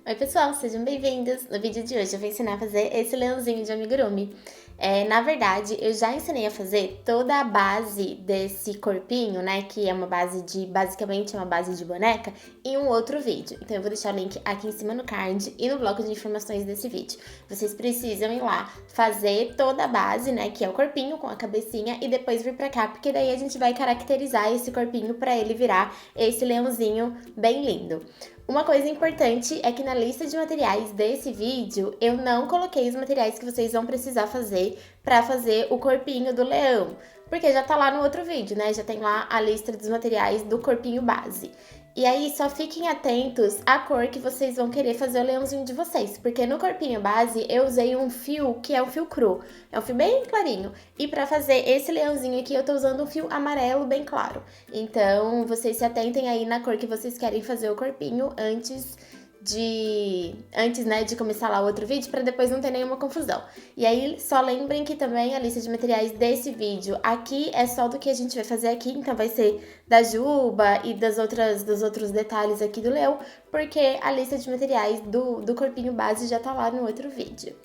Oi pessoal, sejam bem-vindos! No vídeo de hoje eu vou ensinar a fazer esse leãozinho de amigurumi. Na verdade, eu já ensinei a fazer toda a base desse corpinho, né, que é uma base basicamente é uma base de boneca, em um outro vídeo. Então eu vou deixar o link aqui em cima no card e no bloco de informações desse vídeo. Vocês precisam ir lá fazer toda a base, né, que é o corpinho com a cabecinha, e depois vir pra cá, porque daí a gente vai caracterizar esse corpinho pra ele virar esse leãozinho bem lindo. Uma coisa importante é que na lista de materiais desse vídeo, eu não coloquei os materiais que vocês vão precisar fazer para fazer o corpinho do leão, porque já tá lá no outro vídeo, né? Já tem lá a lista dos materiais do corpinho base. E aí, só fiquem atentos à cor que vocês vão querer fazer o leãozinho de vocês, porque no corpinho base eu usei um fio que é um fio cru, é um fio bem clarinho, e para fazer esse leãozinho aqui eu tô usando um fio amarelo bem claro. Então, vocês se atentem aí na cor que vocês querem fazer o corpinho né, de começar lá o outro vídeo, para depois não ter nenhuma confusão. E aí, só lembrem que também a lista de materiais desse vídeo aqui é só do que a gente vai fazer aqui, então vai ser da juba e dos outros detalhes aqui do leão, porque a lista de materiais do corpinho base já tá lá no outro vídeo.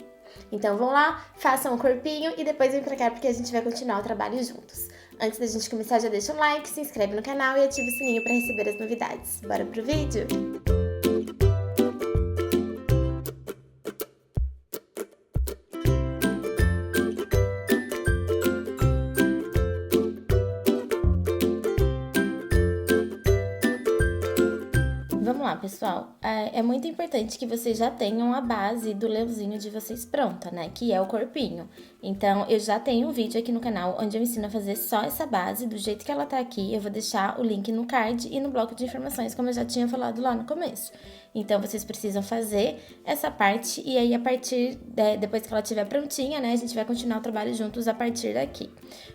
Então vão lá, façam o corpinho e depois vem pra cá porque a gente vai continuar o trabalho juntos. Antes da gente começar, já deixa um like, se inscreve no canal e ativa o sininho para receber as novidades. Bora pro vídeo? Vamos lá, pessoal. É muito importante que vocês já tenham a base do leãozinho de vocês pronta, né? Que é o corpinho. Então, eu já tenho um vídeo aqui no canal onde eu ensino a fazer só essa base, do jeito que ela tá aqui. Eu vou deixar o link no card e no bloco de informações, como eu já tinha falado lá no começo. Então, vocês precisam fazer essa parte e aí, depois que ela estiver prontinha, né? A gente vai continuar o trabalho juntos a partir daqui.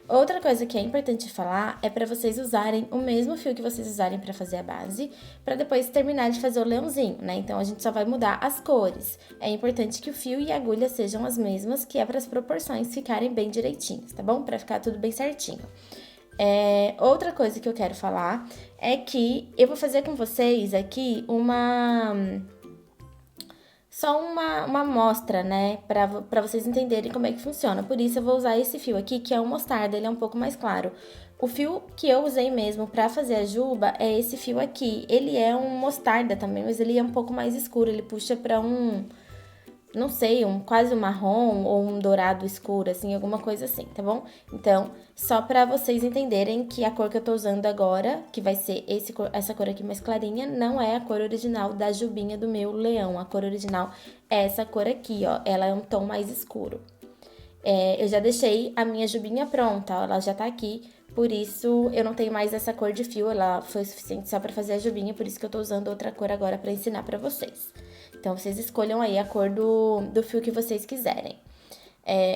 Outra coisa que é importante falar é para vocês usarem o mesmo fio que vocês usarem para fazer a base, para depois terminar de fazer o leãozinho, né? Então, a gente só vai mudar as cores. É importante que o fio e a agulha sejam as mesmas, que é para as proporções ficarem bem direitinhas, tá bom? Para ficar tudo bem certinho. Outra coisa que eu quero falar é que eu vou fazer com vocês aqui só uma amostra, né, pra vocês entenderem como é que funciona. Por isso, eu vou usar esse fio aqui, que é um mostarda, ele é um pouco mais claro. O fio que eu usei mesmo pra fazer a juba é esse fio aqui. Ele é um mostarda também, mas ele é um pouco mais escuro, ele puxa pra não sei, quase um marrom ou um dourado escuro, assim, alguma coisa assim, tá bom? Então, só pra vocês entenderem que a cor que eu tô usando agora, que vai ser essa cor aqui mais clarinha, não é a cor original da jubinha do meu leão. A cor original é essa cor aqui, ó, ela é um tom mais escuro. Eu já deixei a minha jubinha pronta, ó, ela já tá aqui, por isso eu não tenho mais essa cor de fio, ela foi suficiente só pra fazer a jubinha, por isso que eu tô usando outra cor agora pra ensinar pra vocês. Então, vocês escolham aí a cor do fio que vocês quiserem.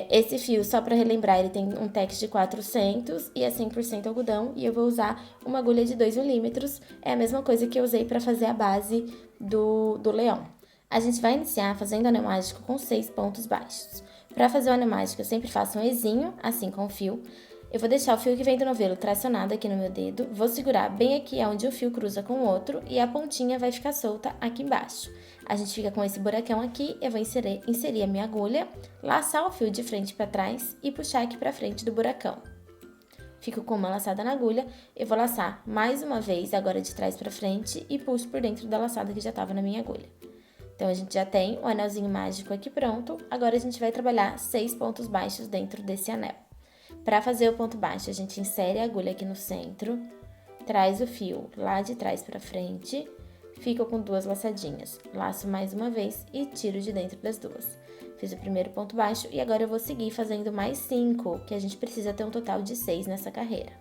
Esse fio, só para relembrar, ele tem um tex de 400 e é 100% algodão. E eu vou usar uma agulha de 2 milímetros. É a mesma coisa que eu usei para fazer a base do leão. A gente vai iniciar fazendo anel mágico com 6 pontos baixos. Para fazer o anel mágico, eu sempre faço um ezinho, assim com o fio. Eu vou deixar o fio que vem do novelo tracionado aqui no meu dedo, vou segurar bem aqui onde o fio cruza com o outro e a pontinha vai ficar solta aqui embaixo. A gente fica com esse buracão aqui, eu vou inserir a minha agulha, laçar o fio de frente para trás e puxar aqui para frente do buracão. Fico com uma laçada na agulha, eu vou laçar mais uma vez, agora de trás para frente, e puxo por dentro da laçada que já estava na minha agulha. Então, a gente já tem o anelzinho mágico aqui pronto, agora a gente vai trabalhar 6 pontos baixos dentro desse anel. Para fazer o ponto baixo, a gente insere a agulha aqui no centro, traz o fio lá de trás para frente, fico com 2 laçadinhas, laço mais uma vez e tiro de dentro das duas. Fiz o primeiro ponto baixo e agora eu vou seguir fazendo mais 5, que a gente precisa ter um total de 6 nessa carreira.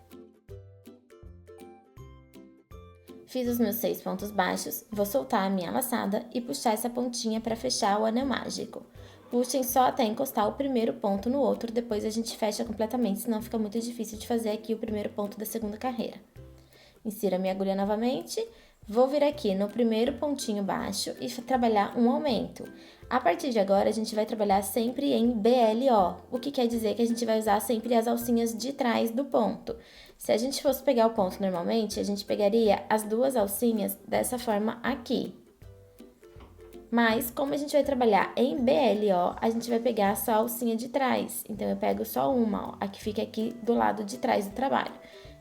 Fiz os meus 6 pontos baixos, vou soltar a minha laçada e puxar essa pontinha para fechar o anel mágico. Puxem só até encostar o primeiro ponto no outro, depois a gente fecha completamente, senão fica muito difícil de fazer aqui o primeiro ponto da segunda carreira. Insiro a minha agulha novamente, vou vir aqui no primeiro pontinho baixo e trabalhar um aumento. A partir de agora, a gente vai trabalhar sempre em BLO, o que quer dizer que a gente vai usar sempre as alcinhas de trás do ponto. Se a gente fosse pegar o ponto normalmente, a gente pegaria as 2 alcinhas dessa forma aqui. Mas, como a gente vai trabalhar em BLO, a gente vai pegar só a alcinha de trás. Então, eu pego só uma, ó, a que fica aqui do lado de trás do trabalho.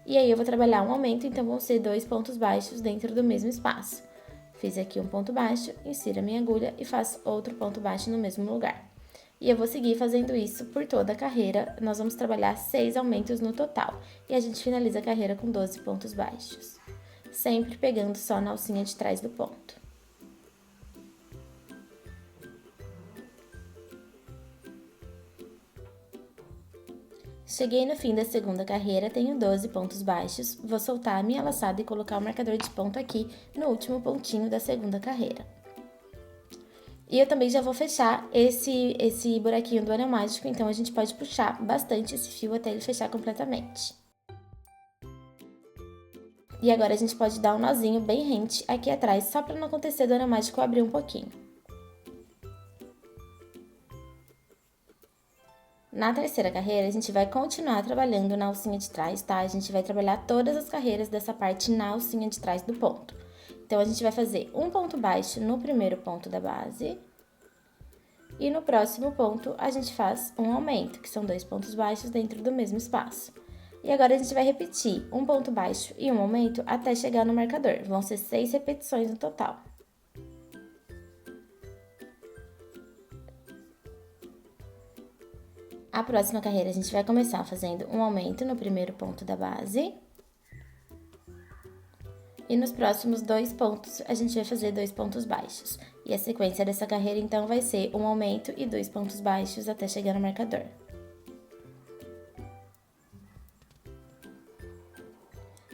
E aí, eu vou trabalhar um aumento, então vão ser 2 pontos baixos dentro do mesmo espaço. Fiz aqui um ponto baixo, insiro a minha agulha e faço outro ponto baixo no mesmo lugar. E eu vou seguir fazendo isso por toda a carreira. Nós vamos trabalhar 6 aumentos no total. E a gente finaliza a carreira com 12 pontos baixos. Sempre pegando só na alcinha de trás do ponto. Cheguei no fim da segunda carreira, tenho 12 pontos baixos, vou soltar a minha laçada e colocar o marcador de ponto aqui no último pontinho da segunda carreira. E eu também já vou fechar esse buraquinho do anel mágico, então a gente pode puxar bastante esse fio até ele fechar completamente. E agora a gente pode dar um nozinho bem rente aqui atrás, só para não acontecer do anel mágico abrir um pouquinho. Na terceira carreira, a gente vai continuar trabalhando na alcinha de trás, tá? A gente vai trabalhar todas as carreiras dessa parte na alcinha de trás do ponto. Então, a gente vai fazer um ponto baixo no primeiro ponto da base. E no próximo ponto, a gente faz um aumento, que são 2 pontos baixos dentro do mesmo espaço. E agora, a gente vai repetir um ponto baixo e um aumento até chegar no marcador. Vão ser 6 repetições no total. A próxima carreira, a gente vai começar fazendo um aumento no primeiro ponto da base. E nos próximos 2 pontos, a gente vai fazer 2 pontos baixos. E a sequência dessa carreira, então, vai ser um aumento e 2 pontos baixos até chegar no marcador.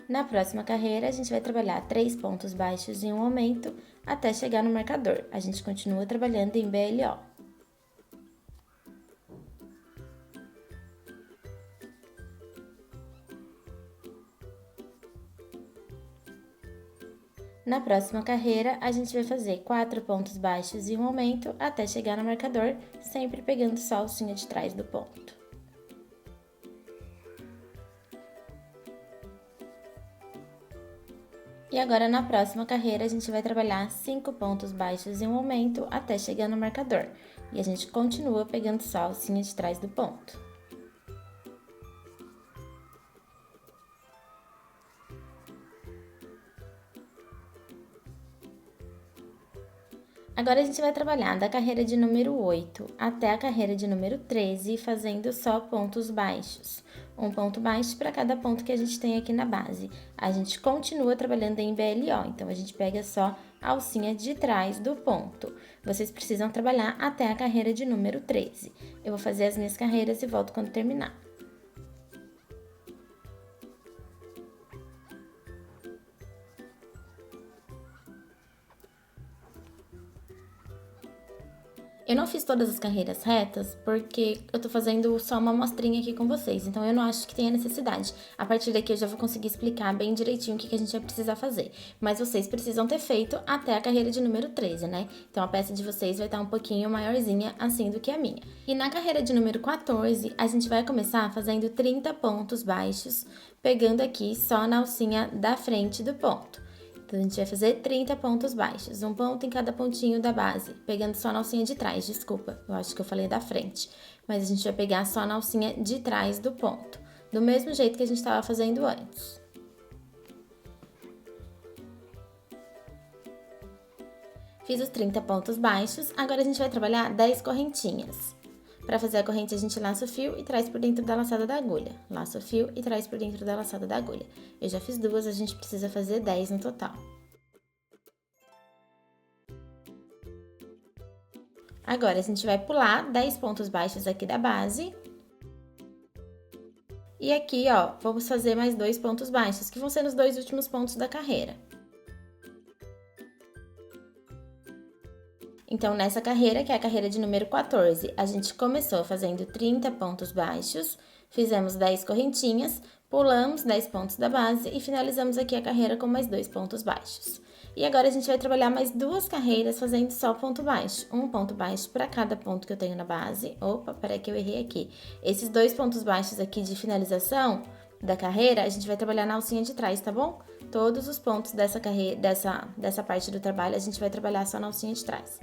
Na próxima carreira, a gente vai trabalhar 3 pontos baixos e um aumento até chegar no marcador. A gente continua trabalhando em BLO. Na próxima carreira, a gente vai fazer 4 pontos baixos e um aumento até chegar no marcador, sempre pegando só a alcinha de trás do ponto. E agora, na próxima carreira, a gente vai trabalhar 5 pontos baixos e um aumento até chegar no marcador. E a gente continua pegando só a alcinha de trás do ponto. Agora, a gente vai trabalhar da carreira de número 8 até a carreira de número 13, fazendo só pontos baixos. Um ponto baixo para cada ponto que a gente tem aqui na base. A gente continua trabalhando em BLO, então a gente pega só a alcinha de trás do ponto. Vocês precisam trabalhar até a carreira de número 13. Eu vou fazer as minhas carreiras e volto quando terminar. Eu não fiz todas as carreiras retas porque eu tô fazendo só uma amostrinha aqui com vocês, então eu não acho que tenha necessidade. A partir daqui eu já vou conseguir explicar bem direitinho o que a gente vai precisar fazer. Mas vocês precisam ter feito até a carreira de número 13, né? Então a peça de vocês vai estar um pouquinho maiorzinha assim do que a minha. E na carreira de número 14, a gente vai começar fazendo 30 pontos baixos, pegando aqui só na alcinha da frente do ponto. Então, a gente vai fazer 30 pontos baixos, um ponto em cada pontinho da base, pegando só na alcinha de trás, desculpa, eu acho que eu falei da frente. Mas a gente vai pegar só na alcinha de trás do ponto, do mesmo jeito que a gente estava fazendo antes. Fiz os 30 pontos baixos, agora a gente vai trabalhar 10 correntinhas. Para fazer a corrente, a gente laça o fio e traz por dentro da laçada da agulha. Laça o fio e traz por dentro da laçada da agulha. Eu já fiz 2, a gente precisa fazer 10 no total. Agora, a gente vai pular 10 pontos baixos aqui da base. E aqui, ó, vamos fazer mais 2 pontos baixos, que vão ser nos 2 últimos pontos da carreira. Então, nessa carreira, que é a carreira de número 14, a gente começou fazendo 30 pontos baixos, fizemos 10 correntinhas, pulamos 10 pontos da base e finalizamos aqui a carreira com mais 2 pontos baixos. E agora, a gente vai trabalhar mais 2 carreiras fazendo só ponto baixo. Um ponto baixo para cada ponto que eu tenho na base. Opa, peraí que eu errei aqui. Esses 2 pontos baixos aqui de finalização da carreira, a gente vai trabalhar na alcinha de trás, tá bom? Todos os pontos dessa carreira, dessa parte do trabalho, a gente vai trabalhar só na alcinha de trás.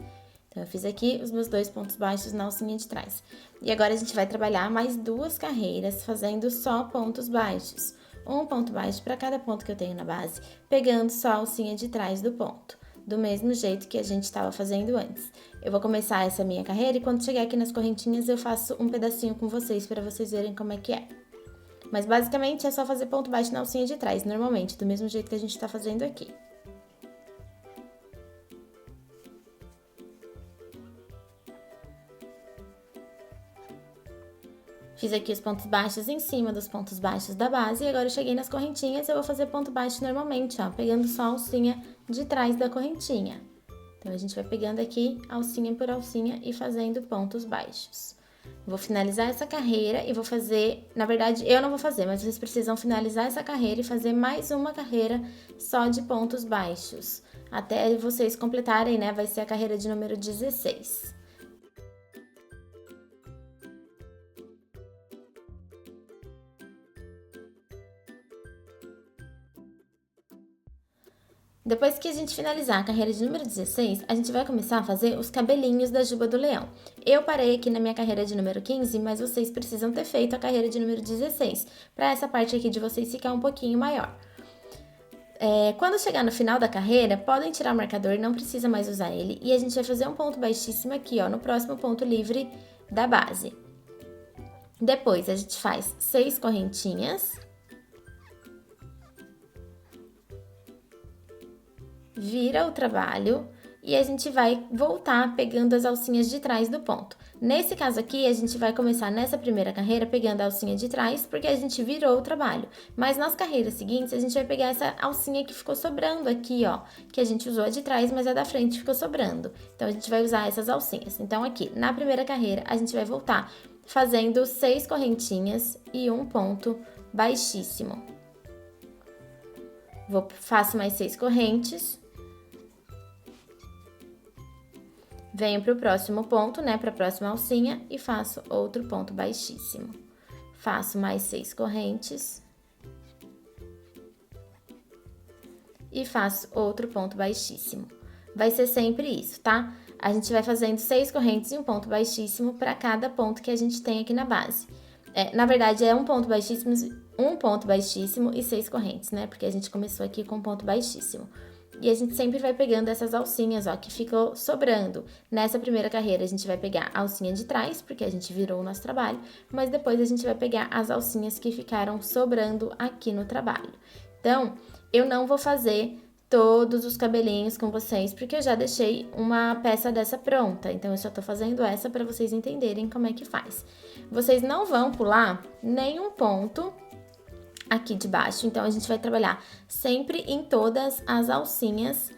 Então, eu fiz aqui os meus 2 pontos baixos na alcinha de trás. E agora, a gente vai trabalhar mais 2 carreiras, fazendo só pontos baixos. Um ponto baixo para cada ponto que eu tenho na base, pegando só a alcinha de trás do ponto, do mesmo jeito que a gente estava fazendo antes. Eu vou começar essa minha carreira e quando chegar aqui nas correntinhas eu faço um pedacinho com vocês para vocês verem como é que é. Mas basicamente é só fazer ponto baixo na alcinha de trás, normalmente, do mesmo jeito que a gente está fazendo aqui. Fiz aqui os pontos baixos em cima dos pontos baixos da base e agora eu cheguei nas correntinhas e eu vou fazer ponto baixo normalmente, ó, pegando só a alcinha de trás da correntinha. Então, a gente vai pegando aqui alcinha por alcinha e fazendo pontos baixos. Vou finalizar essa carreira e vou fazer, na verdade, eu não vou fazer, mas vocês precisam finalizar essa carreira e fazer mais uma carreira só de pontos baixos. Até vocês completarem, né, vai ser a carreira de número 16. Depois que a gente finalizar a carreira de número 16, a gente vai começar a fazer os cabelinhos da juba do leão. Eu parei aqui na minha carreira de número 15, mas vocês precisam ter feito a carreira de número 16, para essa parte aqui de vocês ficar um pouquinho maior. Quando chegar no final da carreira, podem tirar o marcador, não precisa mais usar ele, e a gente vai fazer um ponto baixíssimo aqui, ó, no próximo ponto livre da base. Depois, a gente faz 6 correntinhas. Vira o trabalho e a gente vai voltar pegando as alcinhas de trás do ponto. Nesse caso aqui, a gente vai começar nessa primeira carreira pegando a alcinha de trás, porque a gente virou o trabalho. Mas nas carreiras seguintes, a gente vai pegar essa alcinha que ficou sobrando aqui, ó, que a gente usou a de trás, mas a da frente ficou sobrando. Então, a gente vai usar essas alcinhas. Então, aqui, na primeira carreira, a gente vai voltar fazendo 6 correntinhas e um ponto baixíssimo. Faço mais 6 correntes. Venho para o próximo ponto, né, para a próxima alcinha e faço outro ponto baixíssimo. Faço mais 6 correntes. E faço outro ponto baixíssimo. Vai ser sempre isso, tá? A gente vai fazendo 6 correntes e um ponto baixíssimo para cada ponto que a gente tem aqui na base. Na verdade, é um ponto baixíssimo e 6 correntes, né? Porque a gente começou aqui com um ponto baixíssimo. E a gente sempre vai pegando essas alcinhas, ó, que ficou sobrando. Nessa primeira carreira, a gente vai pegar a alcinha de trás, porque a gente virou o nosso trabalho, mas depois a gente vai pegar as alcinhas que ficaram sobrando aqui no trabalho. Então, eu não vou fazer todos os cabelinhos com vocês, porque eu já deixei uma peça dessa pronta. Então, eu só tô fazendo essa para vocês entenderem como é que faz. Vocês não vão pular nenhum ponto aqui de baixo, então a gente vai trabalhar sempre em todas as alcinhas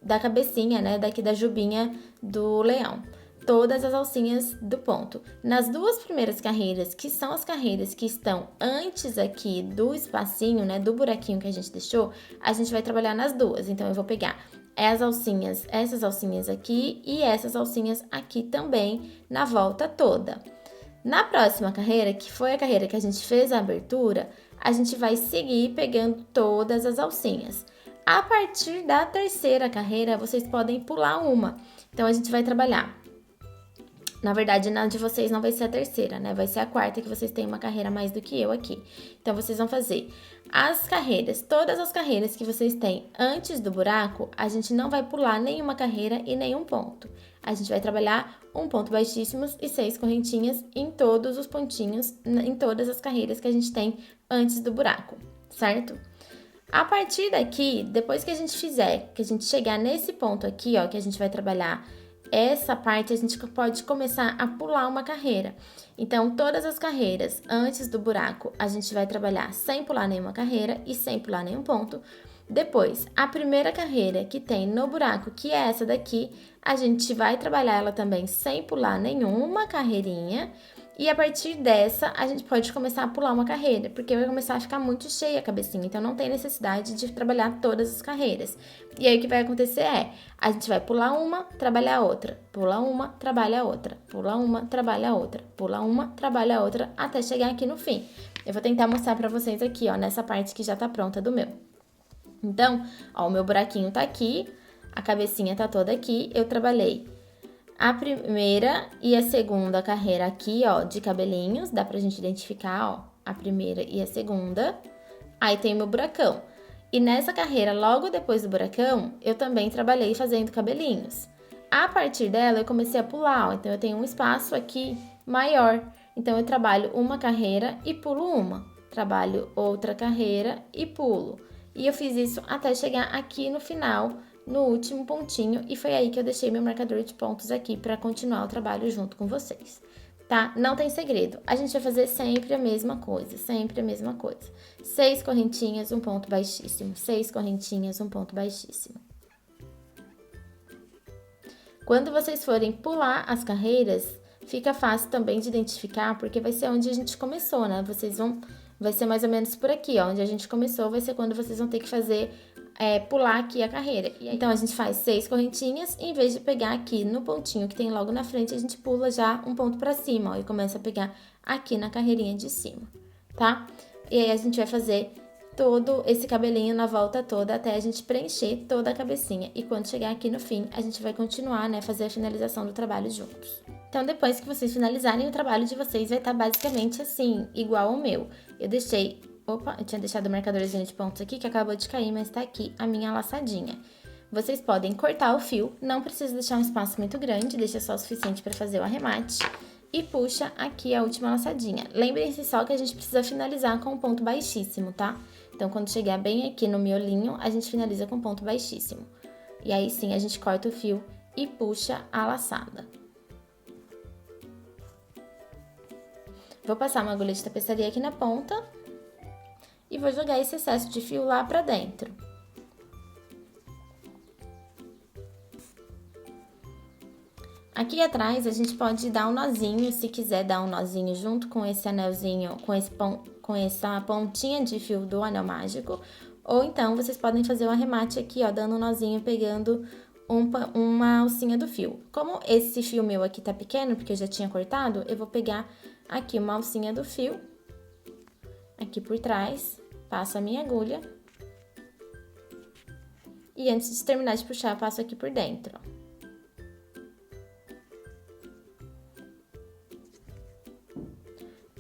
da cabecinha, né, daqui da jubinha do leão. Todas as alcinhas do ponto. Nas 2 primeiras carreiras, que são as carreiras que estão antes aqui do espacinho, né, do buraquinho que a gente deixou, a gente vai trabalhar nas 2. Então, eu vou pegar essas alcinhas aqui e essas alcinhas aqui também na volta toda. Na próxima carreira, que foi a carreira que a gente fez a abertura, a gente vai seguir pegando todas as alcinhas. A partir da terceira carreira, vocês podem pular uma. Então, a gente vai trabalhar. Na verdade, na de vocês não vai ser a terceira, né? Vai ser a quarta, que vocês têm uma carreira a mais do que eu aqui. Então, vocês vão fazer as carreiras, todas as carreiras que vocês têm antes do buraco, a gente não vai pular nenhuma carreira e nenhum ponto. A gente vai trabalhar um ponto baixíssimos e 6 correntinhas em todos os pontinhos, em todas as carreiras que a gente tem antes do buraco, certo? A partir daqui, depois que a gente chegar nesse ponto aqui, ó, que a gente vai trabalhar essa parte, a gente pode começar a pular uma carreira. Então, todas as carreiras antes do buraco, a gente vai trabalhar sem pular nenhuma carreira e sem pular nenhum ponto. Depois, a primeira carreira que tem no buraco, que é essa daqui, a gente vai trabalhar ela também sem pular nenhuma carreirinha. E a partir dessa, a gente pode começar a pular uma carreira, porque vai começar a ficar muito cheia a cabecinha, então não tem necessidade de trabalhar todas as carreiras. E aí, o que vai acontecer a gente vai pular uma, trabalhar outra, pula uma, trabalha outra, pula uma, trabalha outra, pula uma, trabalha outra, até chegar aqui no fim. Eu vou tentar mostrar pra vocês aqui, ó, nessa parte que já tá pronta do meu. Então, ó, o meu buraquinho tá aqui, A cabecinha tá toda aqui, eu trabalhei a primeira e a segunda carreira aqui, ó, de cabelinhos, dá pra gente identificar, ó, a primeira e a segunda. Aí tem meu buracão. E nessa carreira, logo depois do buracão, eu também trabalhei fazendo cabelinhos. A partir dela, eu comecei a pular, ó, então eu tenho um espaço aqui maior. Então, eu trabalho uma carreira e pulo uma. Trabalho outra carreira e pulo. E eu fiz isso até chegar aqui no final, no último pontinho, e foi aí que eu deixei meu marcador de pontos aqui para continuar o trabalho junto com vocês, tá? Não tem segredo, a gente vai fazer sempre a mesma coisa, sempre a mesma coisa. 6 correntinhas, um ponto baixíssimo, 6 correntinhas, um ponto baixíssimo. Quando vocês forem pular as carreiras, fica fácil também de identificar, porque vai ser onde a gente começou, né? Vai ser mais ou menos por aqui, ó, onde a gente começou, vai ser quando vocês vão ter que fazer, pular aqui a carreira. Então, a gente faz 6 correntinhas, e em vez de pegar aqui no pontinho que tem logo na frente, a gente pula já um ponto pra cima, ó, e começa a pegar aqui na carreirinha de cima, tá? E aí, a gente vai fazer todo esse cabelinho na volta toda até a gente preencher toda a cabecinha. E quando chegar aqui no fim, a gente vai continuar, né, fazer a finalização do trabalho juntos. Então, depois que vocês finalizarem, o trabalho de vocês vai estar basicamente assim, igual ao meu. Eu deixei... Opa, eu tinha deixado o marcadorzinho de pontos aqui, que acabou de cair, mas tá aqui a minha laçadinha. Vocês podem cortar o fio, não precisa deixar um espaço muito grande, deixa só o suficiente para fazer o arremate. E puxa aqui a última laçadinha. Lembrem-se só que a gente precisa finalizar com um ponto baixíssimo, tá? Então, quando chegar bem aqui no miolinho, a gente finaliza com ponto baixíssimo. E aí sim, a gente corta o fio e puxa a laçada. Vou passar uma agulha de tapeçaria aqui na ponta e vou jogar esse excesso de fio lá pra dentro. Aqui atrás, a gente pode dar um nozinho, se quiser dar um nozinho junto com esse anelzinho, com essa pontinha de fio do anel mágico. Ou então, vocês podem fazer um arremate aqui, ó, dando um nozinho, pegando uma alcinha do fio. Como esse fio meu aqui tá pequeno, porque eu já tinha cortado, eu vou pegar aqui uma alcinha do fio, aqui por trás, passo a minha agulha. E antes de terminar de puxar, eu passo aqui por dentro, ó.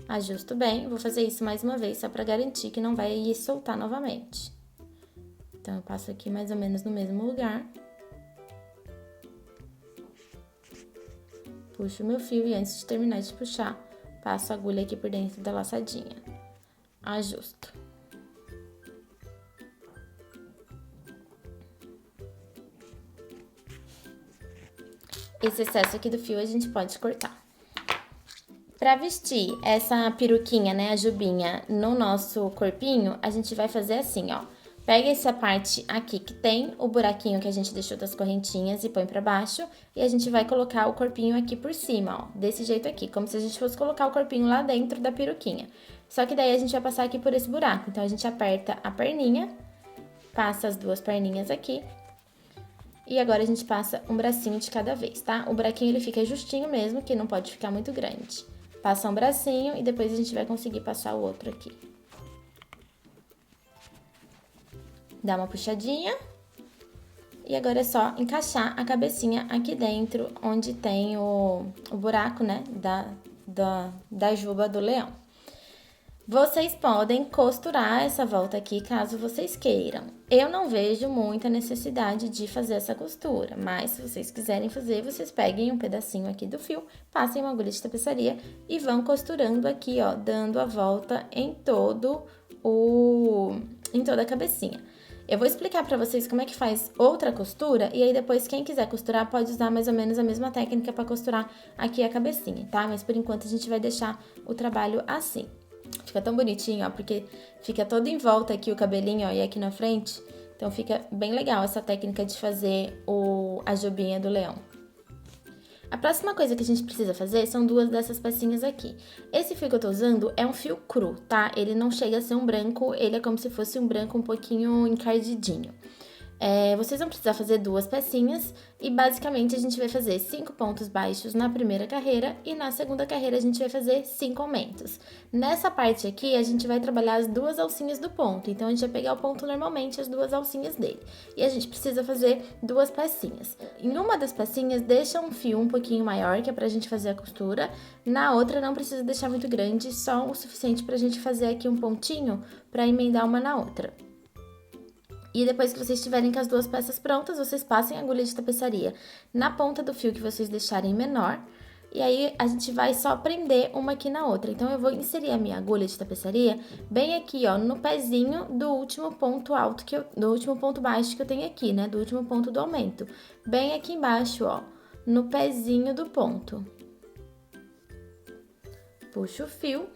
Ajusto bem, vou fazer isso mais uma vez, só pra garantir que não vai soltar novamente. Então, eu passo aqui mais ou menos no mesmo lugar. Puxo o meu fio e antes de terminar de puxar, passo a agulha aqui por dentro da laçadinha. Ajusto. Esse excesso aqui do fio a gente pode cortar. Pra vestir essa peruquinha, né, a jubinha, no nosso corpinho, a gente vai fazer assim, ó. Pega essa parte aqui que tem o buraquinho que a gente deixou das correntinhas e põe pra baixo. E a gente vai colocar o corpinho aqui por cima, ó. Desse jeito aqui, como se a gente fosse colocar o corpinho lá dentro da peruquinha. Só que daí a gente vai passar aqui por esse buraco. Então, a gente aperta a perninha, passa as duas perninhas aqui. E agora a gente passa um bracinho de cada vez, tá? O buraquinho ele fica justinho mesmo, que não pode ficar muito grande. Passa um bracinho e depois a gente vai conseguir passar o outro aqui. Dá uma puxadinha. E agora é só encaixar a cabecinha aqui dentro, onde tem o buraco, né, da juba do leão. Vocês podem costurar essa volta aqui, caso vocês queiram. Eu não vejo muita necessidade de fazer essa costura, mas se vocês quiserem fazer, vocês peguem um pedacinho aqui do fio, passem uma agulha de tapeçaria e vão costurando aqui, ó, dando a volta em toda a cabecinha. Eu vou explicar pra vocês como é que faz outra costura, e aí depois quem quiser costurar pode usar mais ou menos a mesma técnica pra costurar aqui a cabecinha, tá? Mas por enquanto a gente vai deixar o trabalho assim. Fica tão bonitinho, ó, porque fica todo em volta aqui o cabelinho, ó, e aqui na frente. Então, fica bem legal essa técnica de fazer a jubinha do leão. A próxima coisa que a gente precisa fazer são duas dessas pecinhas aqui. Esse fio que eu tô usando é um fio cru, tá? Ele não chega a ser um branco, ele é como se fosse um branco um pouquinho encardidinho. Vocês vão precisar fazer 2 pecinhas e basicamente a gente vai fazer 5 pontos baixos na primeira carreira e na segunda carreira a gente vai fazer 5 aumentos. Nessa parte aqui a gente vai trabalhar as 2 alcinhas do ponto, então a gente vai pegar o ponto normalmente, as 2 alcinhas dele. E a gente precisa fazer 2 pecinhas. Em uma das pecinhas deixa um fio um pouquinho maior, que é pra gente fazer a costura. Na outra não precisa deixar muito grande, só o suficiente pra gente fazer aqui um pontinho pra emendar uma na outra. E depois que vocês estiverem com as 2 peças prontas, vocês passem a agulha de tapeçaria na ponta do fio que vocês deixarem menor. E aí, a gente vai só prender uma aqui na outra. Então, eu vou inserir a minha agulha de tapeçaria bem aqui, ó, no pezinho do último ponto alto, do último ponto baixo que eu tenho aqui, né? Do último ponto do aumento. Bem aqui embaixo, ó, no pezinho do ponto. Puxo o fio.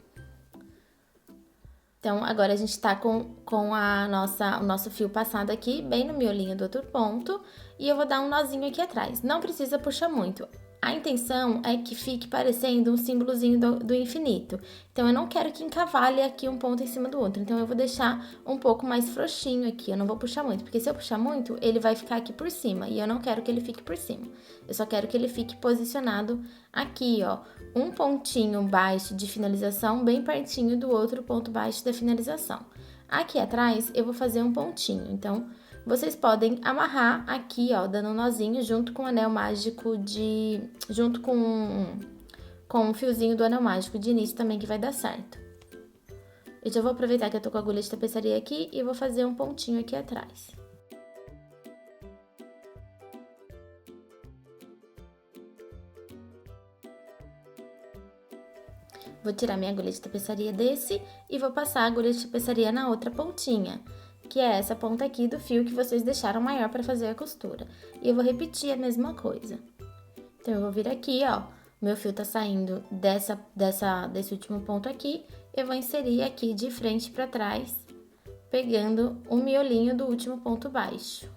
Então, agora a gente tá com o nosso fio passado aqui, bem no miolinho do outro ponto, e eu vou dar um nozinho aqui atrás. Não precisa puxar muito. A intenção é que fique parecendo um símbolozinho do infinito. Então, eu não quero que encavale aqui um ponto em cima do outro. Então, eu vou deixar um pouco mais frouxinho aqui, eu não vou puxar muito. Porque se eu puxar muito, ele vai ficar aqui por cima, e eu não quero que ele fique por cima. Eu só quero que ele fique posicionado aqui, ó. Um pontinho baixo de finalização bem pertinho do outro ponto baixo da finalização. Aqui atrás, eu vou fazer um pontinho. Então, vocês podem amarrar aqui, ó, dando um nozinho junto com o anel mágico junto com o fiozinho do anel mágico de início também, que vai dar certo. Eu já vou aproveitar que eu tô com a agulha de tapeçaria aqui e vou fazer um pontinho aqui atrás. Vou tirar minha agulha de tapeçaria desse e vou passar a agulha de tapeçaria na outra pontinha, que é essa ponta aqui do fio que vocês deixaram maior para fazer a costura. E eu vou repetir a mesma coisa. Então, eu vou vir aqui, ó, meu fio tá saindo desse último ponto aqui, eu vou inserir aqui de frente para trás, pegando o miolinho do último ponto baixo.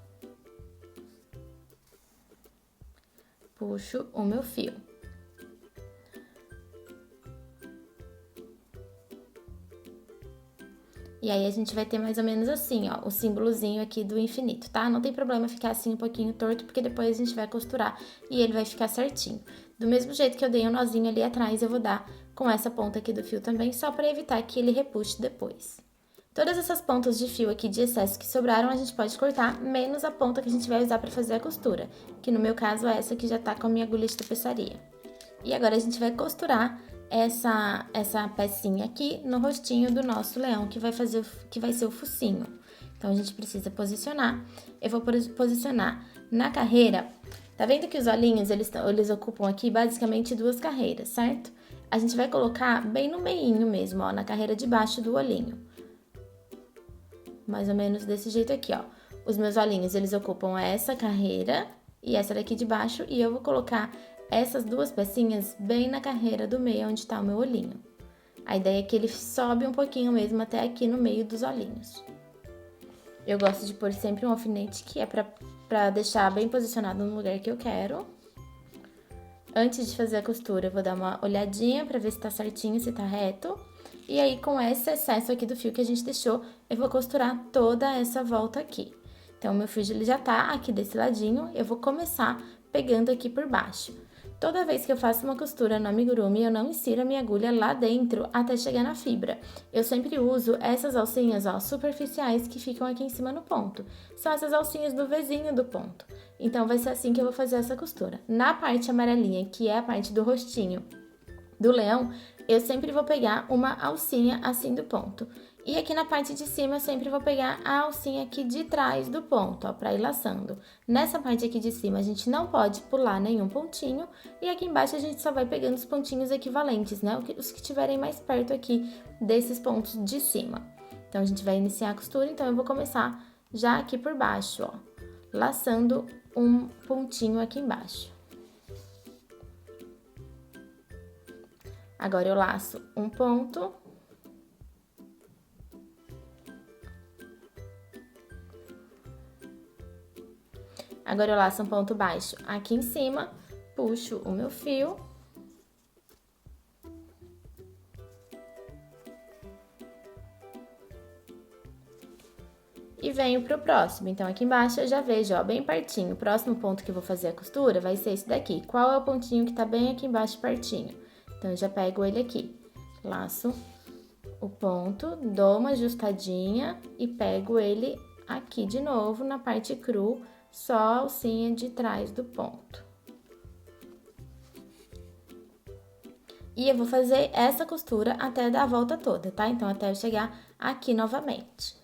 Puxo o meu fio. E aí, a gente vai ter mais ou menos assim, ó, o símbolozinho aqui do infinito, tá? Não tem problema ficar assim um pouquinho torto, porque depois a gente vai costurar e ele vai ficar certinho. Do mesmo jeito que eu dei um nozinho ali atrás, eu vou dar com essa ponta aqui do fio também, só pra evitar que ele repuxe depois. Todas essas pontas de fio aqui de excesso que sobraram, a gente pode cortar, menos a ponta que a gente vai usar pra fazer a costura, que no meu caso é essa que já tá com a minha agulha de tapeçaria. E agora, a gente vai costurar essa pecinha aqui no rostinho do nosso leão, que vai ser o focinho. Então, a gente precisa posicionar. Eu vou posicionar na carreira. Tá vendo que os olhinhos, eles ocupam aqui basicamente 2 carreiras, certo? A gente vai colocar bem no meinho mesmo, ó, na carreira de baixo do olhinho. Mais ou menos desse jeito aqui, ó. Os meus olhinhos, eles ocupam essa carreira e essa daqui de baixo, e eu vou colocar essas 2 pecinhas bem na carreira do meio, onde tá o meu olhinho. A ideia é que ele sobe um pouquinho mesmo até aqui no meio dos olhinhos. Eu gosto de pôr sempre um alfinete, que é pra deixar bem posicionado no lugar que eu quero. Antes de fazer a costura, eu vou dar uma olhadinha pra ver se tá certinho, se tá reto. E aí, com esse excesso aqui do fio que a gente deixou, eu vou costurar toda essa volta aqui. Então, o meu fio ele já tá aqui desse ladinho, eu vou começar pegando aqui por baixo. Toda vez que eu faço uma costura no amigurumi, eu não insiro a minha agulha lá dentro até chegar na fibra. Eu sempre uso essas alcinhas, ó, superficiais que ficam aqui em cima no ponto. São essas alcinhas do vizinho do ponto. Então, vai ser assim que eu vou fazer essa costura. Na parte amarelinha, que é a parte do rostinho do leão, eu sempre vou pegar uma alcinha assim do ponto. E aqui na parte de cima, eu sempre vou pegar a alcinha aqui de trás do ponto, ó, pra ir laçando. Nessa parte aqui de cima, a gente não pode pular nenhum pontinho. E aqui embaixo, a gente só vai pegando os pontinhos equivalentes, né? Os que estiverem mais perto aqui desses pontos de cima. Então, a gente vai iniciar a costura, então eu vou começar já aqui por baixo, ó, laçando um pontinho aqui embaixo. Agora, eu laço um ponto. Agora, eu laço um ponto baixo aqui em cima, puxo o meu fio. E venho pro próximo. Então, aqui embaixo eu já vejo, ó, bem pertinho. O próximo ponto que eu vou fazer a costura vai ser esse daqui. Qual é o pontinho que tá bem aqui embaixo pertinho? Então, eu já pego ele aqui. Laço o ponto, dou uma ajustadinha e pego ele aqui de novo na parte cru, só a alcinha de trás do ponto. E eu vou fazer essa costura até dar a volta toda, tá? Então, até eu chegar aqui novamente.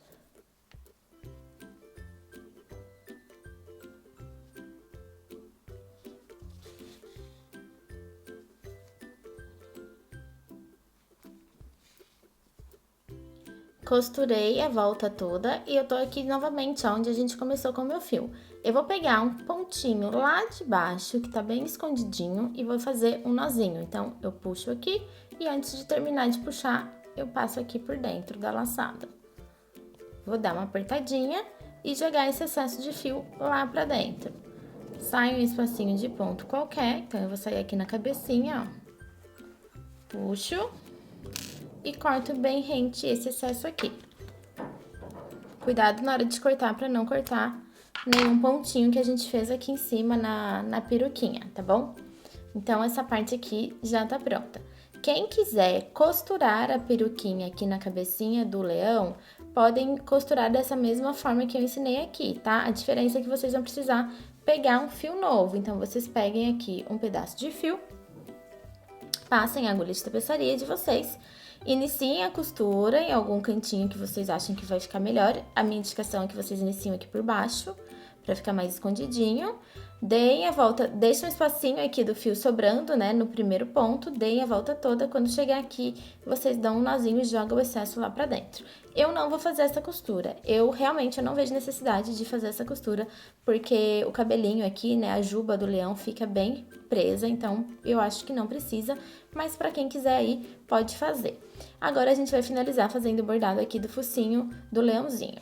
Costurei a volta toda e eu tô aqui novamente onde a gente começou com o meu fio. Eu vou pegar um pontinho lá de baixo, que tá bem escondidinho, e vou fazer um nozinho. Então, eu puxo aqui e antes de terminar de puxar, eu passo aqui por dentro da laçada. Vou dar uma apertadinha e jogar esse excesso de fio lá pra dentro. Sai um espacinho de ponto qualquer, então eu vou sair aqui na cabecinha, ó. Puxo e corto bem rente esse excesso aqui. Cuidado na hora de cortar para não cortar nenhum pontinho que a gente fez aqui em cima na peruquinha, tá bom? Então, essa parte aqui já tá pronta. Quem quiser costurar a peruquinha aqui na cabecinha do leão, podem costurar dessa mesma forma que eu ensinei aqui, tá? A diferença é que vocês vão precisar pegar um fio novo. Então, vocês peguem aqui um pedaço de fio, passem a agulha de tapeçaria de vocês, iniciem a costura em algum cantinho que vocês acham que vai ficar melhor. A minha indicação é que vocês iniciem aqui por baixo, pra ficar mais escondidinho. Deem a volta, deixem um espacinho aqui do fio sobrando, né, no primeiro ponto. Deem a volta toda, quando chegar aqui, vocês dão um nozinho e jogam o excesso lá pra dentro. Eu não vou fazer essa costura, eu não vejo necessidade de fazer essa costura, porque o cabelinho aqui, né, a juba do leão fica bem presa, então eu acho que não precisa, mas pra quem quiser aí, pode fazer. Agora a gente vai finalizar fazendo o bordado aqui do focinho do leãozinho.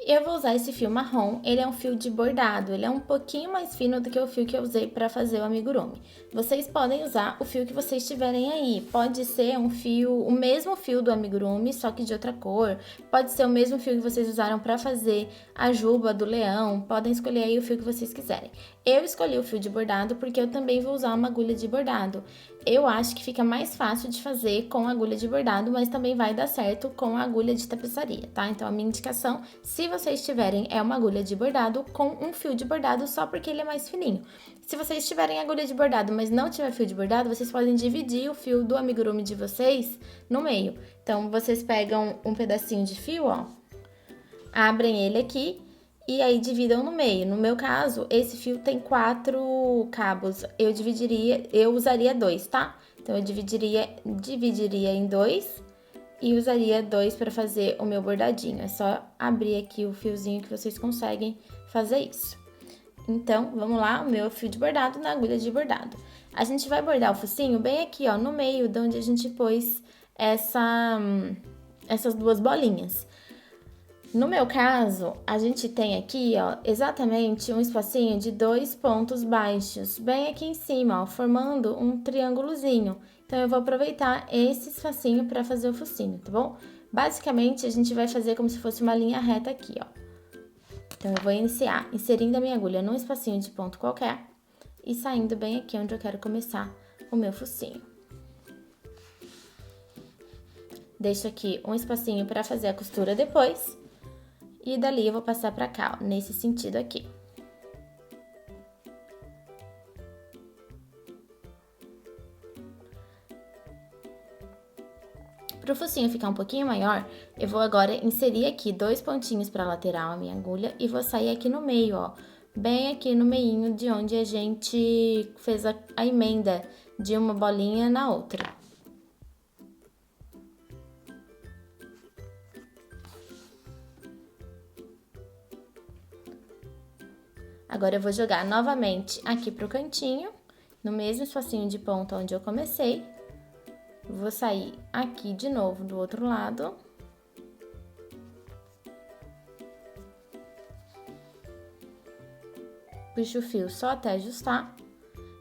Eu vou usar esse fio marrom, ele é um fio de bordado, ele é um pouquinho mais fino do que o fio que eu usei para fazer o amigurumi. Vocês podem usar o fio que vocês tiverem aí, pode ser um fio, o mesmo fio do amigurumi, só que de outra cor, pode ser o mesmo fio que vocês usaram para fazer a juba do leão, podem escolher aí o fio que vocês quiserem. Eu escolhi o fio de bordado porque eu também vou usar uma agulha de bordado. Eu acho que fica mais fácil de fazer com a agulha de bordado, mas também vai dar certo com a agulha de tapeçaria, tá? Então, a minha indicação, se vocês tiverem, é uma agulha de bordado com um fio de bordado só porque ele é mais fininho. Se vocês tiverem agulha de bordado, mas não tiver fio de bordado, vocês podem dividir o fio do amigurumi de vocês no meio. Então, vocês pegam um pedacinho de fio, ó, abrem ele aqui e aí dividam no meio. No meu caso, esse fio tem 4 cabos. Eu usaria 2, tá? Então, eu dividiria em 2 e usaria 2 para fazer o meu bordadinho. É só abrir aqui o fiozinho que vocês conseguem fazer isso. Então, vamos lá, o meu fio de bordado na agulha de bordado. A gente vai bordar o focinho bem aqui, ó, no meio de onde a gente pôs essas duas bolinhas. No meu caso, a gente tem aqui, ó, exatamente um espacinho de 2 pontos baixos, bem aqui em cima, ó, formando um triângulozinho. Então, eu vou aproveitar esse espacinho para fazer o focinho, tá bom? Basicamente, a gente vai fazer como se fosse uma linha reta aqui, ó. Então, eu vou iniciar inserindo a minha agulha num espacinho de ponto qualquer e saindo bem aqui onde eu quero começar o meu focinho. Deixo aqui um espacinho para fazer a costura depois. E dali eu vou passar pra cá, ó, nesse sentido aqui. Pro focinho ficar um pouquinho maior, eu vou agora inserir aqui 2 pontinhos pra lateral a minha agulha e vou sair aqui no meio, ó, bem aqui no meinho de onde a gente fez a emenda de uma bolinha na outra. Agora, eu vou jogar novamente aqui pro cantinho, no mesmo espacinho de ponta onde eu comecei. Vou sair aqui de novo do outro lado. Puxo o fio só até ajustar.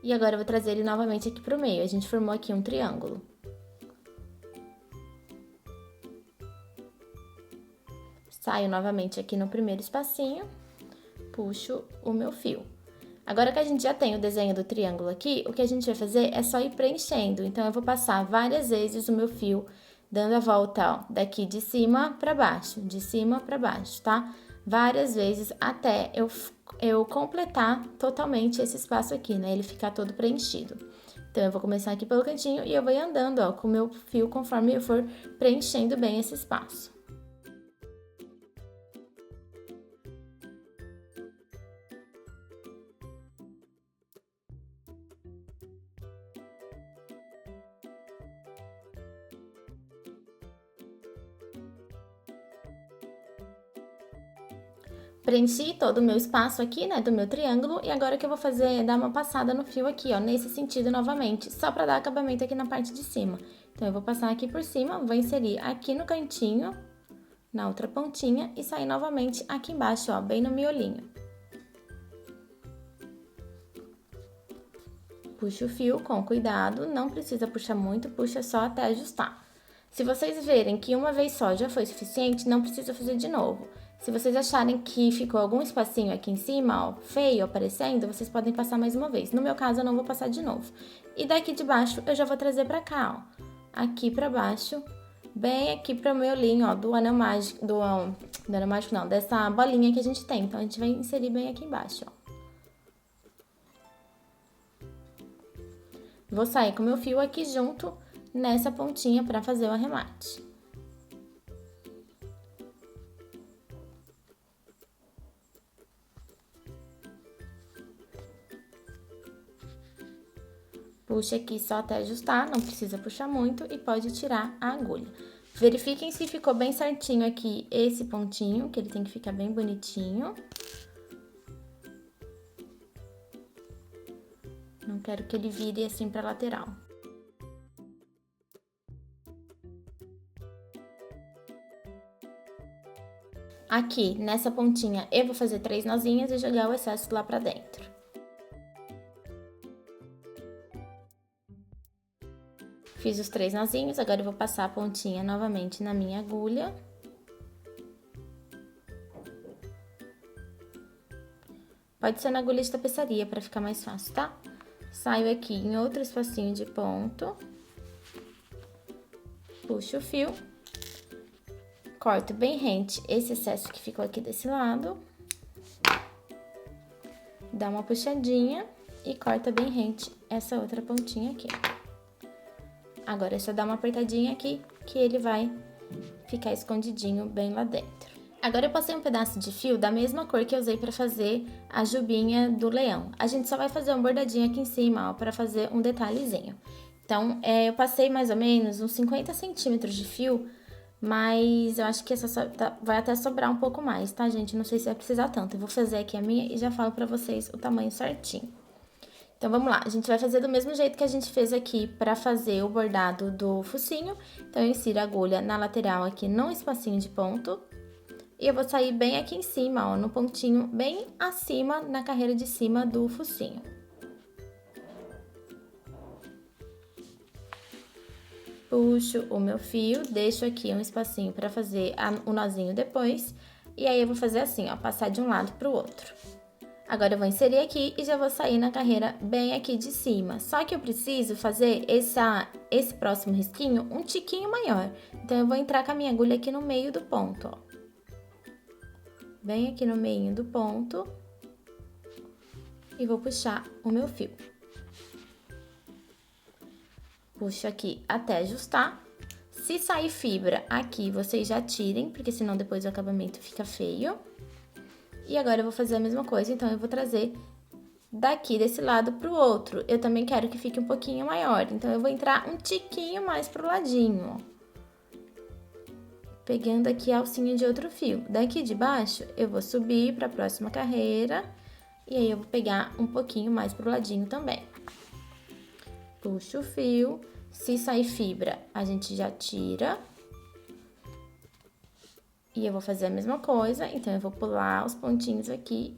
E agora, eu vou trazer ele novamente aqui pro meio. A gente formou aqui um triângulo. Saio novamente aqui no primeiro espacinho, puxo o meu fio. Agora que a gente já tem o desenho do triângulo aqui, o que a gente vai fazer é só ir preenchendo. Então, eu vou passar várias vezes o meu fio, dando a volta, ó, daqui de cima pra baixo, tá? Várias vezes até eu completar totalmente esse espaço aqui, né? Ele ficar todo preenchido. Então, eu vou começar aqui pelo cantinho e eu vou andando, ó, com o meu fio conforme eu for preenchendo bem esse espaço. Preenchi todo o meu espaço aqui, né, do meu triângulo, e agora o que eu vou fazer é dar uma passada no fio aqui, ó, nesse sentido novamente, só pra dar acabamento aqui na parte de cima. Então, eu vou passar aqui por cima, vou inserir aqui no cantinho, na outra pontinha, e sair novamente aqui embaixo, ó, bem no miolinho. Puxa o fio com cuidado, não precisa puxar muito, puxa só até ajustar. Se vocês verem que uma vez só já foi suficiente, não precisa fazer de novo. Se vocês acharem que ficou algum espacinho aqui em cima, ó, feio aparecendo, vocês podem passar mais uma vez. No meu caso, eu não vou passar de novo. E daqui de baixo, eu já vou trazer pra cá, ó. Aqui pra baixo, bem aqui pro meu linho, ó, do anel mágico, do anel mágico não, dessa bolinha que a gente tem. Então, a gente vai inserir bem aqui embaixo, ó. Vou sair com o meu fio aqui junto nessa pontinha pra fazer o arremate. Puxa aqui só até ajustar, não precisa puxar muito e pode tirar a agulha. Verifiquem se ficou bem certinho aqui esse pontinho, que ele tem que ficar bem bonitinho. Não quero que ele vire assim pra lateral. Aqui, nessa pontinha, eu vou fazer 3 nozinhas e jogar o excesso lá pra dentro. Fiz os 3 nozinhos, agora eu vou passar a pontinha novamente na minha agulha. Pode ser na agulha de tapeçaria, pra ficar mais fácil, tá? Saio aqui em outro espacinho de ponto. Puxo o fio. Corto bem rente esse excesso que ficou aqui desse lado. Dá uma puxadinha e corta bem rente essa outra pontinha aqui. Agora é só dar uma apertadinha aqui que ele vai ficar escondidinho bem lá dentro. Agora eu passei um pedaço de fio da mesma cor que eu usei pra fazer a jubinha do leão. A gente só vai fazer um bordadinho aqui em cima, ó, pra fazer um detalhezinho. Então, eu passei mais ou menos uns 50 centímetros de fio, mas eu acho que vai até sobrar um pouco mais, tá, gente? Não sei se vai precisar tanto. Eu vou fazer aqui a minha e já falo pra vocês o tamanho certinho. Então, vamos lá. A gente vai fazer do mesmo jeito que a gente fez aqui pra fazer o bordado do focinho. Então, eu insiro a agulha na lateral aqui no espacinho de ponto. E eu vou sair bem aqui em cima, ó, no pontinho bem acima, na carreira de cima do focinho. Puxo o meu fio, deixo aqui um espacinho pra fazer o nozinho depois. E aí, eu vou fazer assim, ó, passar de um lado pro outro. Agora, eu vou inserir aqui e já vou sair na carreira bem aqui de cima. Só que eu preciso fazer esse próximo risquinho um tiquinho maior. Então, eu vou entrar com a minha agulha aqui no meio do ponto, ó. Bem aqui no meio do ponto. E vou puxar o meu fio. Puxo aqui até ajustar. Se sair fibra aqui, vocês já tirem, porque senão depois o acabamento fica feio. E agora eu vou fazer a mesma coisa, então eu vou trazer daqui desse lado pro outro. Eu também quero que fique um pouquinho maior, então eu vou entrar um tiquinho mais pro ladinho, ó. Pegando aqui a alcinha de outro fio. Daqui de baixo, eu vou subir pra próxima carreira. E aí, eu vou pegar um pouquinho mais pro ladinho também. Puxo o fio. Se sair fibra, a gente já tira. E eu vou fazer a mesma coisa, então eu vou pular os pontinhos aqui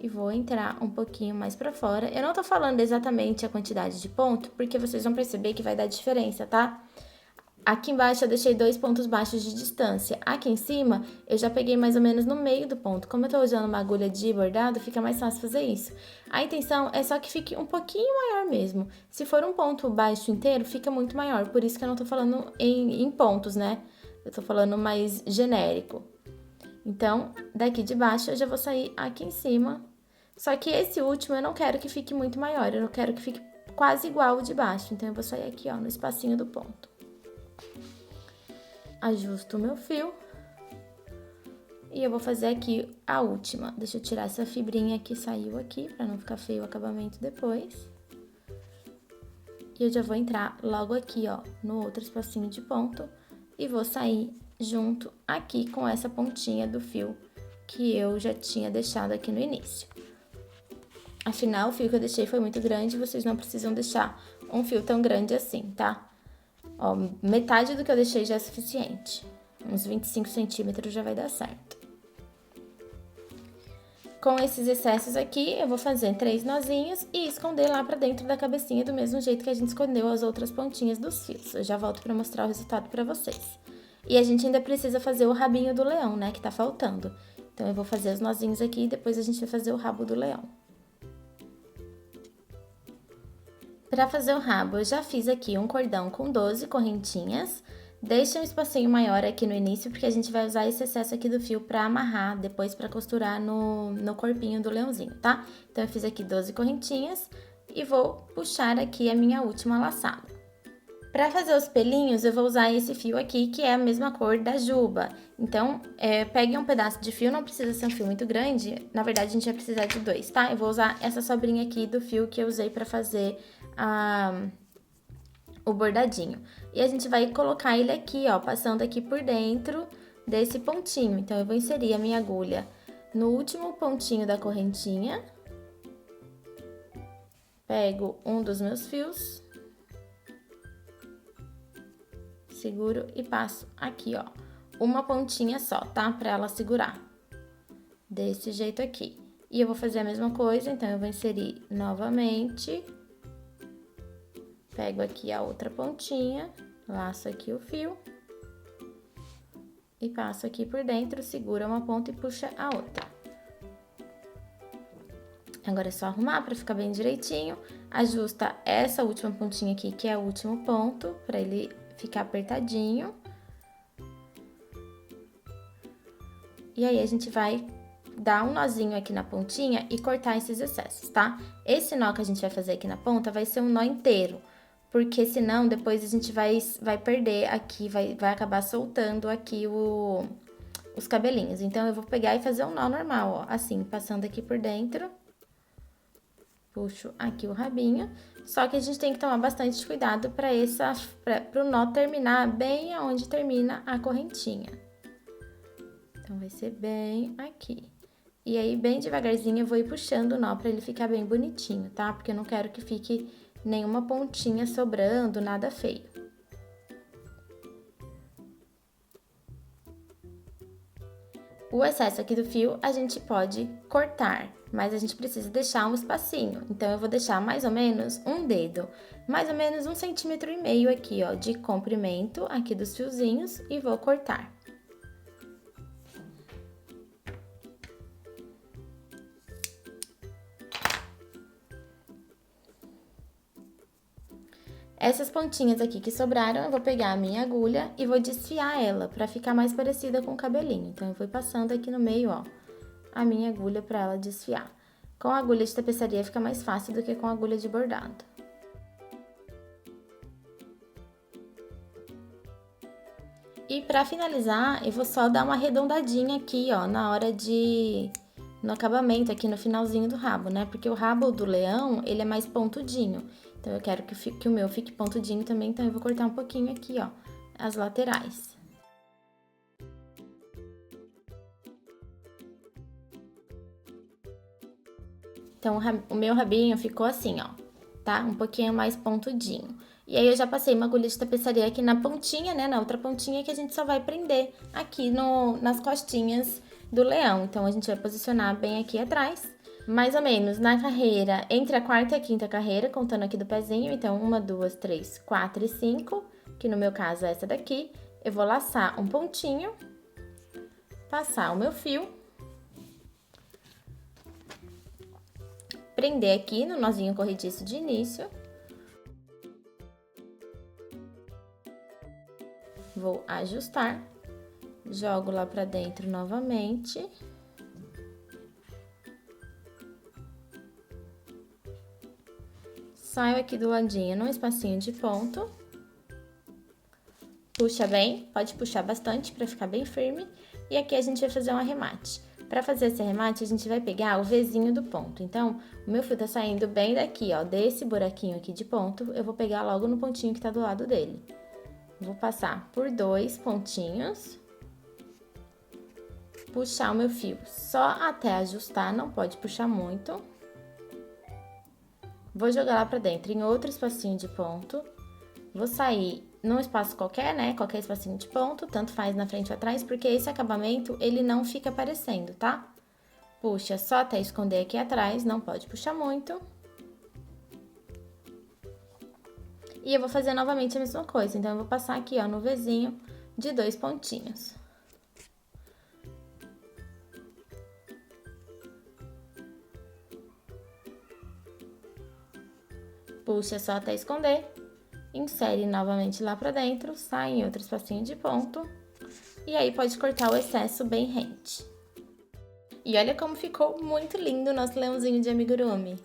e vou entrar um pouquinho mais pra fora. Eu não tô falando exatamente a quantidade de ponto, porque vocês vão perceber que vai dar diferença, tá? Aqui embaixo eu deixei 2 pontos baixos de distância. Aqui em cima, eu já peguei mais ou menos no meio do ponto. Como eu tô usando uma agulha de bordado, fica mais fácil fazer isso. A intenção é só que fique um pouquinho maior mesmo. Se for um ponto baixo inteiro, fica muito maior. Por isso que eu não tô falando em pontos, né? Eu tô falando mais genérico. Então, daqui de baixo eu já vou sair aqui em cima. Só que esse último eu não quero que fique muito maior, eu quero que fique quase igual o de baixo. Então, eu vou sair aqui, ó, no espacinho do ponto. Ajusto o meu fio. E eu vou fazer aqui a última. Deixa eu tirar essa fibrinha que saiu aqui, pra não ficar feio o acabamento depois. E eu já vou entrar logo aqui, ó, no outro espacinho de ponto. E vou sair junto aqui com essa pontinha do fio que eu já tinha deixado aqui no início. Afinal, o fio que eu deixei foi muito grande, vocês não precisam deixar um fio tão grande assim, tá? Ó, metade do que eu deixei já é suficiente. Uns 25 centímetros já vai dar certo. Com esses excessos aqui, eu vou fazer 3 nozinhos e esconder lá pra dentro da cabecinha do mesmo jeito que a gente escondeu as outras pontinhas dos fios. Eu já volto pra mostrar o resultado pra vocês. E a gente ainda precisa fazer o rabinho do leão, né, que tá faltando. Então, eu vou fazer os nozinhos aqui e depois a gente vai fazer o rabo do leão. Para fazer o rabo, eu já fiz aqui um cordão com 12 correntinhas. Deixa um espacinho maior aqui no início, porque a gente vai usar esse excesso aqui do fio para amarrar, depois para costurar no corpinho do leãozinho, tá? Então, eu fiz aqui 12 correntinhas e vou puxar aqui a minha última laçada. Para fazer os pelinhos, eu vou usar esse fio aqui, que é a mesma cor da juba. Então, pegue um pedaço de fio, não precisa ser um fio muito grande. Na verdade, a gente vai precisar de 2, tá? Eu vou usar essa sobrinha aqui do fio que eu usei para fazer o bordadinho. E a gente vai colocar ele aqui, ó, passando aqui por dentro desse pontinho. Então, eu vou inserir a minha agulha no último pontinho da correntinha. Pego um dos meus fios. Seguro e passo aqui, ó, uma pontinha só, tá? Pra ela segurar. Desse jeito aqui. E eu vou fazer a mesma coisa, então, eu vou inserir novamente. Pego aqui a outra pontinha, laço aqui o fio. E passo aqui por dentro, segura uma ponta e puxa a outra. Agora é só arrumar pra ficar bem direitinho. Ajusta essa última pontinha aqui, que é o último ponto, pra ele ficar apertadinho. E aí, a gente vai dar um nozinho aqui na pontinha e cortar esses excessos, tá? Esse nó que a gente vai fazer aqui na ponta vai ser um nó inteiro, porque senão depois a gente vai perder aqui, vai acabar soltando aqui os cabelinhos. Então, eu vou pegar e fazer um nó normal, ó, assim, passando aqui por dentro. Puxo aqui o rabinho, só que a gente tem que tomar bastante cuidado para o nó terminar bem aonde termina a correntinha. Então, vai ser bem aqui. E aí, bem devagarzinho, eu vou ir puxando o nó para ele ficar bem bonitinho, tá? Porque eu não quero que fique nenhuma pontinha sobrando, nada feio. O excesso aqui do fio a gente pode cortar, mas a gente precisa deixar um espacinho. Então, eu vou deixar mais ou menos um dedo, mais ou menos 1,5 centímetro aqui, ó, de comprimento aqui dos fiozinhos e vou cortar. Essas pontinhas aqui que sobraram, eu vou pegar a minha agulha e vou desfiar ela pra ficar mais parecida com o cabelinho. Então, eu vou passando aqui no meio, ó, a minha agulha pra ela desfiar. Com a agulha de tapeçaria fica mais fácil do que com a agulha de bordado. E pra finalizar, eu vou só dar uma arredondadinha aqui, ó, no acabamento, aqui no finalzinho do rabo, né? Porque o rabo do leão, ele é mais pontudinho. Então, eu quero que o meu fique pontudinho também, então eu vou cortar um pouquinho aqui, ó, as laterais. Então, o meu rabinho ficou assim, ó, tá? Um pouquinho mais pontudinho. E aí, eu já passei uma agulha de tapeçaria aqui na pontinha, né? Na outra pontinha que a gente só vai prender aqui nas costinhas do leão. Então, a gente vai posicionar bem aqui atrás. Mais ou menos na carreira, entre a quarta e a quinta carreira, contando aqui do pezinho. Então, 1, 2, 3, 4 e 5. que no meu caso é essa daqui, eu vou laçar um pontinho, passar o meu fio, prender aqui no nozinho corrediço de início. Vou ajustar, jogo lá pra dentro novamente. Saio aqui do ladinho num espacinho de ponto. Puxa bem, pode puxar bastante pra ficar bem firme. E aqui a gente vai fazer um arremate. Pra fazer esse arremate, a gente vai pegar o Vzinho do ponto. Então, o meu fio tá saindo bem daqui, ó, desse buraquinho aqui de ponto, eu vou pegar logo no pontinho que tá do lado dele. Vou passar por 2 pontinhos. Puxar o meu fio só até ajustar, não pode puxar muito. Vou jogar lá pra dentro em outro espacinho de ponto. Vou sair num espaço qualquer, né? Qualquer espacinho de ponto, tanto faz na frente ou atrás, porque esse acabamento, ele não fica aparecendo, tá? Puxa só até esconder aqui atrás, não pode puxar muito. E eu vou fazer novamente a mesma coisa, então eu vou passar aqui, ó, no Vzinho de 2 pontinhos. Puxa só até esconder, insere novamente lá pra dentro, sai em outro espacinho de ponto, e aí pode cortar o excesso bem rente. E olha como ficou muito lindo o nosso leãozinho de amigurumi.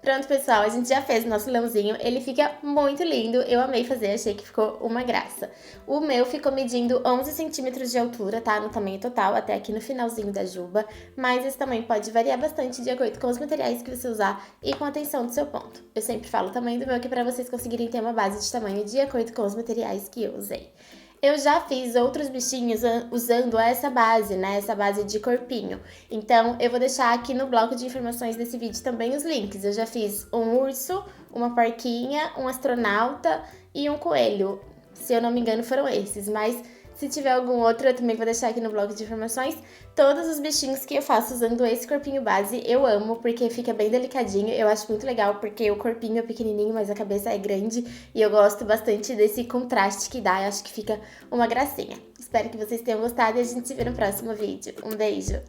Pronto, pessoal, a gente já fez o nosso leãozinho, ele fica muito lindo, eu amei fazer, achei que ficou uma graça. O meu ficou medindo 11 centímetros de altura, tá? No tamanho total, até aqui no finalzinho da juba, mas esse tamanho pode variar bastante de acordo com os materiais que você usar e com a tensão do seu ponto. Eu sempre falo o tamanho do meu aqui pra vocês conseguirem ter uma base de tamanho de acordo com os materiais que eu usei. Eu já fiz outros bichinhos usando essa base, né? Essa base de corpinho. Então, eu vou deixar aqui no bloco de informações desse vídeo também os links. Eu já fiz um urso, uma porquinha, um astronauta e um coelho. Se eu não me engano, foram esses, mas se tiver algum outro, eu também vou deixar aqui no bloco de informações. Todos os bichinhos que eu faço usando esse corpinho base, eu amo, porque fica bem delicadinho. Eu acho muito legal, porque o corpinho é pequenininho, mas a cabeça é grande. E eu gosto bastante desse contraste que dá, eu acho que fica uma gracinha. Espero que vocês tenham gostado e a gente se vê no próximo vídeo. Um beijo!